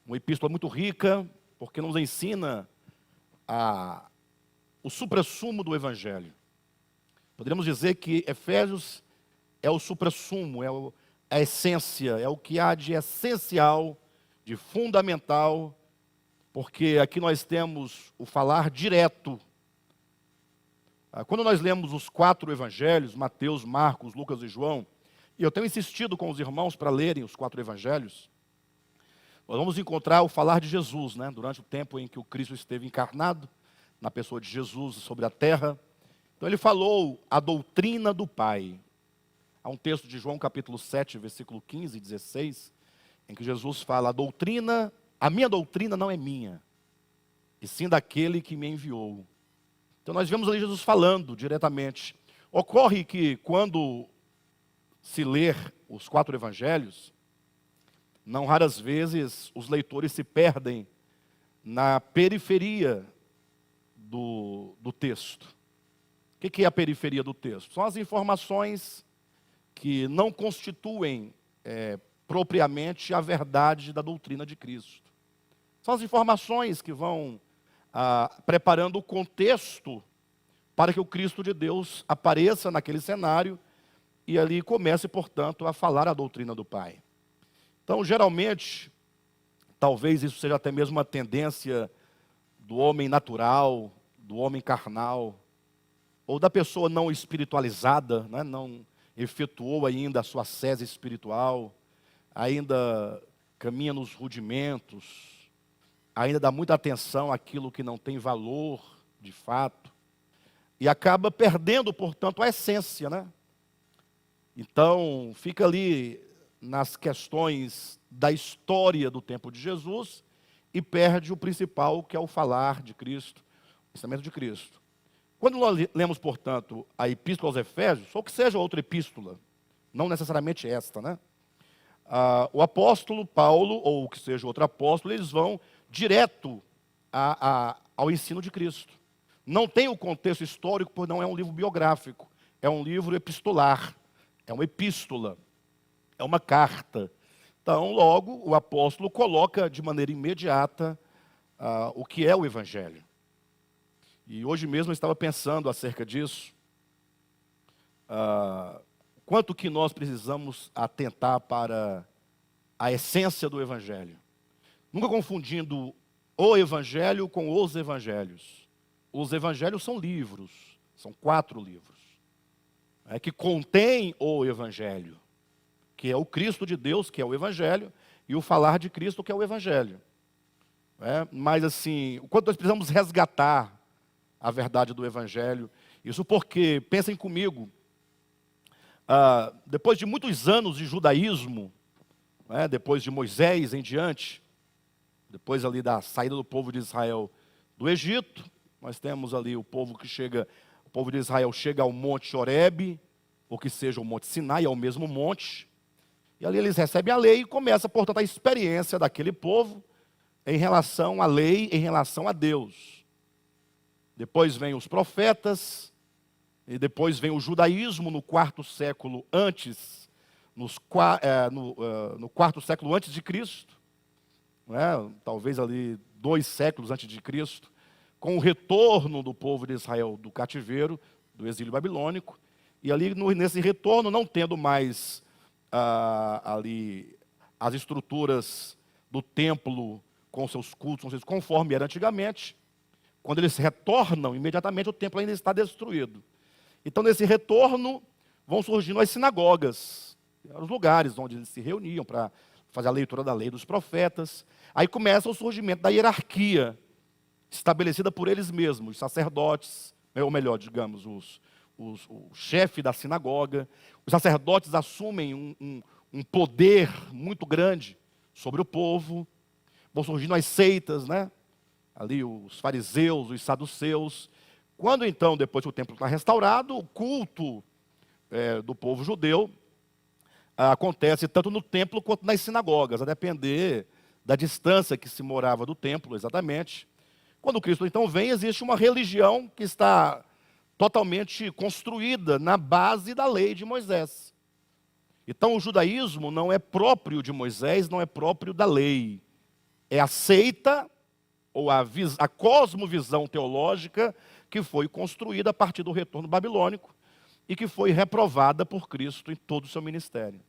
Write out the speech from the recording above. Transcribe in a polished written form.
Uma epístola muito rica, porque nos ensina o suprassumo do Evangelho. Poderíamos dizer que Efésios é o suprassumo, a essência, é o que há de essencial, de fundamental, porque aqui nós temos o falar direto. Quando nós lemos os 4 evangelhos, Mateus, Marcos, Lucas e João, e eu tenho insistido com os irmãos para lerem os 4 evangelhos, nós vamos encontrar o falar de Jesus, né? Durante o tempo em que o Cristo esteve encarnado, na pessoa de Jesus sobre a terra. Então ele falou a doutrina do Pai. Há um texto de João capítulo 7, versículo 15 e 16, em que Jesus fala, a minha doutrina não é minha, e sim daquele que me enviou. Então nós vemos ali Jesus falando diretamente. Ocorre que quando se ler os 4 evangelhos, não raras vezes os leitores se perdem na periferia do texto. O que é a periferia do texto? São as informações que não constituem propriamente a verdade da doutrina de Cristo. São as informações que vão preparando o contexto para que o Cristo de Deus apareça naquele cenário e ali comece, portanto, a falar a doutrina do Pai. Então, geralmente, talvez isso seja até mesmo uma tendência do homem natural, do homem carnal, ou da pessoa não espiritualizada, né? Não efetuou ainda a sua sese espiritual, ainda caminha nos rudimentos, ainda dá muita atenção àquilo que não tem valor, de fato, e acaba perdendo, portanto, a essência, né? Então, fica ali nas questões da história do tempo de Jesus e perde o principal, que é o falar de Cristo, o ensinamento de Cristo. Quando nós lemos, portanto, a Epístola aos Efésios, ou que seja outra epístola, não necessariamente esta, né? O apóstolo Paulo, ou que seja outro apóstolo, eles vão direto ao ensino de Cristo. Não tem o contexto histórico, porque não é um livro biográfico, é um livro epistolar, é uma epístola, é uma carta. Então, logo, o apóstolo coloca de maneira imediata o que é o Evangelho. E hoje mesmo eu estava pensando acerca disso, quanto que nós precisamos atentar para a essência do Evangelho. Nunca confundindo o Evangelho com os Evangelhos. Os Evangelhos são livros, são 4 livros, que contêm o Evangelho, que é o Cristo de Deus, que é o Evangelho, e o falar de Cristo, que é o Evangelho. Mas assim, o quanto nós precisamos resgatar a verdade do Evangelho, isso porque, pensem comigo, depois de muitos anos de judaísmo, depois de Moisés em diante, depois ali da saída do povo de Israel do Egito, nós temos ali o povo de Israel chega ao Monte Horebe, ou que seja o Monte Sinai, é o mesmo monte, e ali eles recebem a lei e começa, portanto, a experiência daquele povo em relação à lei, em relação a Deus. Depois vem os profetas, e depois vem o judaísmo no 4º século antes, no 4º século antes de Cristo, talvez ali 2 séculos antes de Cristo, com o retorno do povo de Israel do cativeiro, do exílio babilônico, e ali nesse retorno, não tendo mais ali as estruturas do templo com seus cultos, conforme era antigamente, quando eles retornam, imediatamente o templo ainda está destruído. Então, nesse retorno, vão surgindo as sinagogas, os lugares onde eles se reuniam para fazer a leitura da lei dos profetas. Aí começa o surgimento da hierarquia, estabelecida por eles mesmos, os sacerdotes, ou melhor, digamos, o chefe da sinagoga. Os sacerdotes assumem um poder muito grande sobre o povo. Vão surgindo as seitas, né? Ali os fariseus, os saduceus. Quando então, depois que o templo está restaurado, o culto do povo judeu acontece tanto no templo quanto nas sinagogas, a depender da distância que se morava do templo, exatamente. Quando Cristo então vem, existe uma religião que está totalmente construída na base da lei de Moisés. Então o judaísmo não é próprio de Moisés, não é próprio da lei. é a seita, ou a cosmovisão teológica que foi construída a partir do retorno babilônico e que foi reprovada por Cristo em todo o seu ministério.